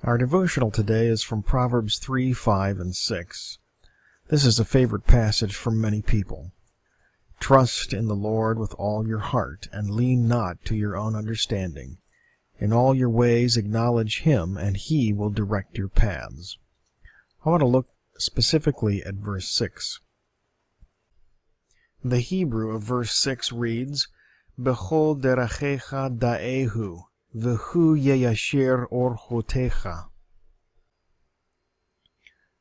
Our devotional today is from Proverbs 3, 5, and 6. This is a favorite passage for many people. Trust in the Lord with all your heart, and lean not to your own understanding. In all your ways acknowledge Him, and He will direct your paths. I want to look specifically at verse 6. The Hebrew of verse 6 reads, Bechol derachecha da'ehu, v'hu yeyasher orchotecha.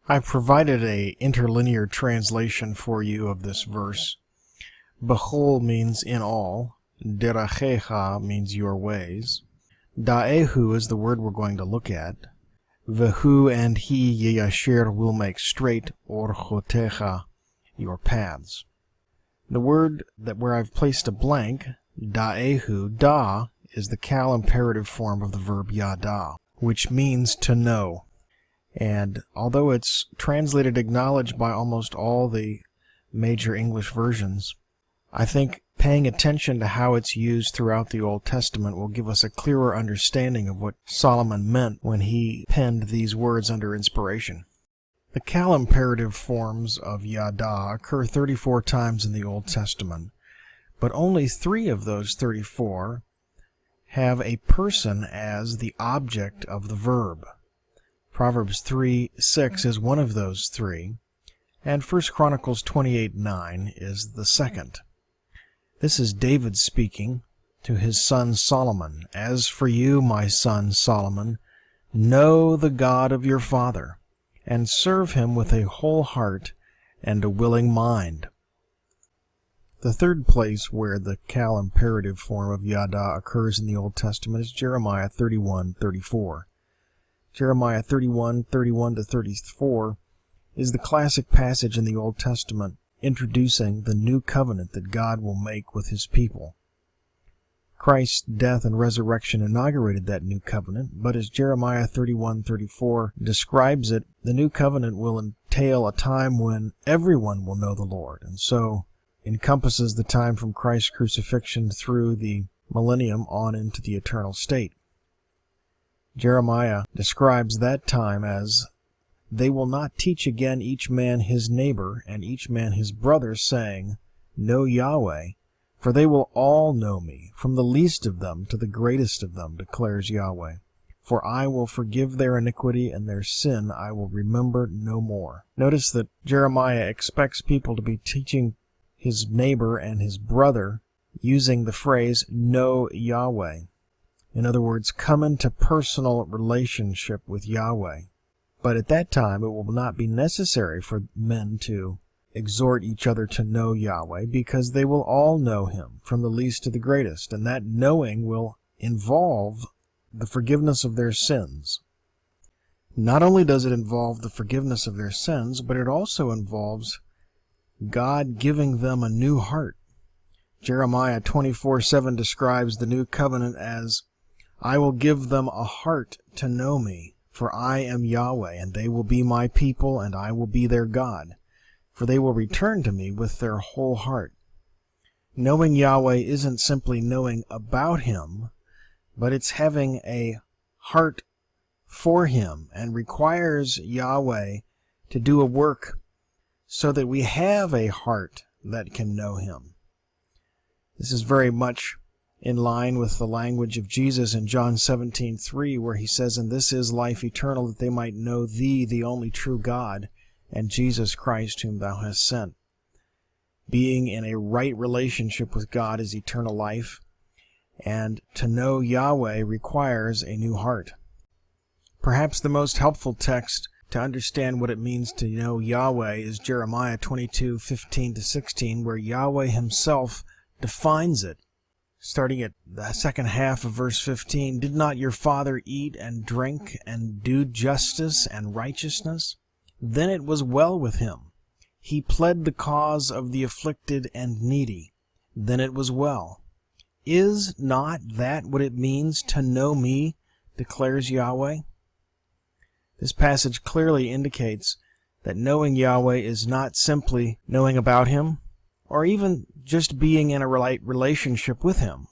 I've provided a interlinear translation for you of this verse. Bechol means in all, derachecha means your ways. Da'ehu is the word we're going to look at. V'hu and he yeyasher will make straight orchotecha, your paths. The word that where I've placed a blank, da'ehu, da, is the cal imperative form of the verb yada, which means to know. And although it's translated acknowledged by almost all the major English versions, I think paying attention to how it's used throughout the Old Testament will give us a clearer understanding of what Solomon meant when he penned these words under inspiration. The cal imperative forms of yada occur 34 times in the Old Testament, but only 3 of those 34 have a person as the object of the verb. Proverbs 3:6 is one of those 3, and 1 Chronicles 28:9 is the second. This is David speaking to his son Solomon. As for you, my son Solomon, know the God of your father, and serve him with a whole heart and a willing mind. The third place where the cal imperative form of yada occurs in the Old Testament is Jeremiah 31:34. Jeremiah 31:31-34 is the classic passage in the Old Testament introducing the new covenant that God will make with His people. Christ's death and resurrection inaugurated that new covenant, but as Jeremiah 31:34 describes it, the new covenant will entail a time when everyone will know the Lord, and so encompasses the time from Christ's crucifixion through the millennium on into the eternal state. Jeremiah describes that time as, They will not teach again each man his neighbor and each man his brother, saying, Know Yahweh, for they will all know me, from the least of them to the greatest of them, declares Yahweh. For I will forgive their iniquity, and their sin I will remember no more. Notice that Jeremiah expects people to be teaching his neighbor and his brother using the phrase, Know Yahweh. In other words, come into personal relationship with Yahweh. But at that time, it will not be necessary for men to exhort each other to know Yahweh, because they will all know Him, from the least to the greatest, and that knowing will involve the forgiveness of their sins. Not only does it involve the forgiveness of their sins, but it also involves God giving them a new heart. Jeremiah 24:7 describes the new covenant as, I will give them a heart to know me, for I am Yahweh, and they will be my people, and I will be their God. For they will return to me with their whole heart. Knowing Yahweh isn't simply knowing about Him, but it's having a heart for Him, and requires Yahweh to do a work so that we have a heart that can know Him. This is very much in line with the language of Jesus in John 17:3, where He says, And this is life eternal, that they might know Thee, the only true God, and Jesus Christ, whom Thou hast sent. Being in a right relationship with God is eternal life, and to know Yahweh requires a new heart. Perhaps the most helpful text to understand what it means to know Yahweh is Jeremiah 22:15-16, where Yahweh Himself defines it. Starting at the second half of verse 15, Did not your father eat and drink and do justice and righteousness? Then it was well with him. He pled the cause of the afflicted and needy. Then it was well. Is not that what it means to know me, declares Yahweh? This passage clearly indicates that knowing Yahweh is not simply knowing about Him, or even just being in a right relationship with Him,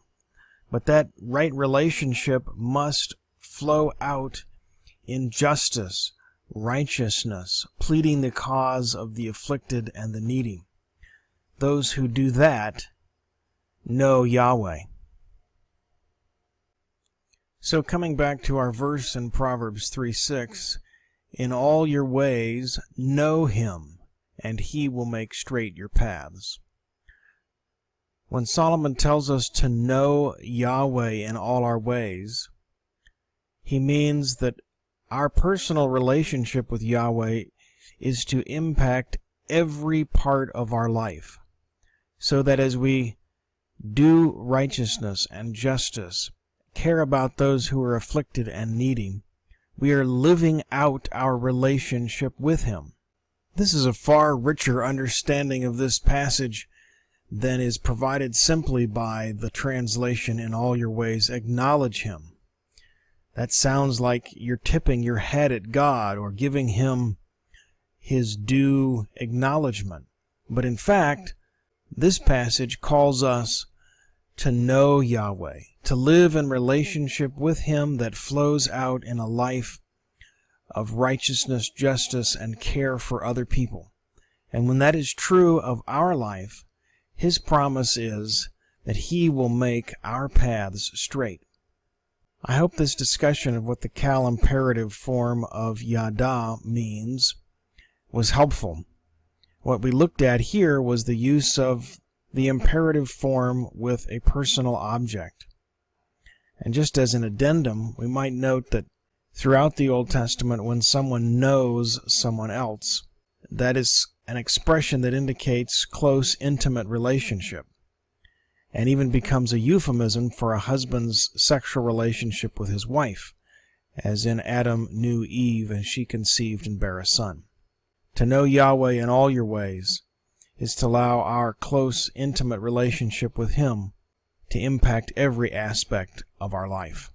but that right relationship must flow out in justice, righteousness, pleading the cause of the afflicted and the needy. Those who do that know Yahweh. So coming back to our verse in Proverbs 3:6, in all your ways know him, and he will make straight your paths. When Solomon tells us to know Yahweh in all our ways, he means that our personal relationship with Yahweh is to impact every part of our life, so that as we do righteousness and justice, care about those who are afflicted and needy, we are living out our relationship with him. This is a far richer understanding of this passage than is provided simply by the translation, in all your ways acknowledge him. That sounds like you're tipping your head at God or giving him his due acknowledgement. But in fact, this passage calls us to know Yahweh, to live in relationship with him that flows out in a life of righteousness, justice, and care for other people. And when that is true of our life, his promise is that he will make our paths straight. I hope this discussion of what the Cal imperative form of Yada means was helpful. What we looked at here was the use of the imperative form with a personal object. And just as an addendum, we might note that throughout the Old Testament, when someone knows someone else, that is an expression that indicates close, intimate relationship, and even becomes a euphemism for a husband's sexual relationship with his wife, as in Adam knew Eve and she conceived and bare a son. To know Yahweh in all your ways is to allow our close, intimate relationship with him to impact every aspect of our life.